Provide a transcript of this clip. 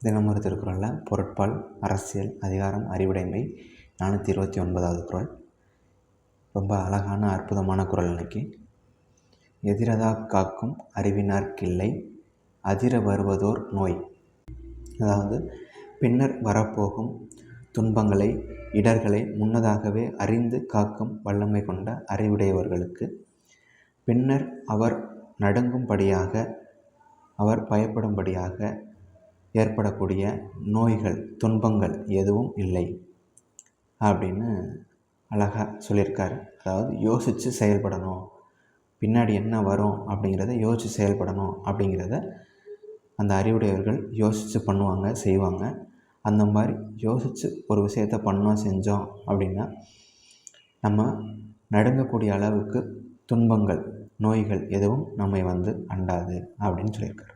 தினமொரு திருக்குறளில் பொருட்பால், அரசியல், அதிகாரம், அறிவுடைமை 429வது குறள். ரொம்ப அழகான அற்புதமான குறள். இன்னைக்கு எதிரதா காக்கும் அறிவினார்க்கில்லை அதிர வருவதோர் நோய். அதாவது பின்னர் வரப்போகும் துன்பங்களை, இடர்களை முன்னதாகவே அறிந்து காக்கும் வல்லமை கொண்ட அறிவுடையவர்களுக்கு பின்னர் அவர் நடுங்கும்படியாக, அவர் பயப்படும்படியாக ஏற்படக்கூடிய நோய்கள், துன்பங்கள் எதுவும் இல்லை அப்படின்னு அழகாக சொல்லியிருக்காரு. அதாவது யோசித்து செயல்படணும், பின்னாடி என்ன வரும் அப்படிங்கிறத யோசித்து செயல்படணும் அப்படிங்கிறத அந்த அறிவுடையவர்கள் யோசித்து பண்ணுவாங்க, செய்வாங்க. அந்த மாதிரி யோசித்து ஒரு விஷயத்தை பண்ணோம், செஞ்சோம் அப்படின்னா நம்ம நடுங்கக்கூடிய அளவுக்கு துன்பங்கள், நோய்கள் எதுவும் நம்மை அண்டாது அப்படின்னு சொல்லியிருக்காரு.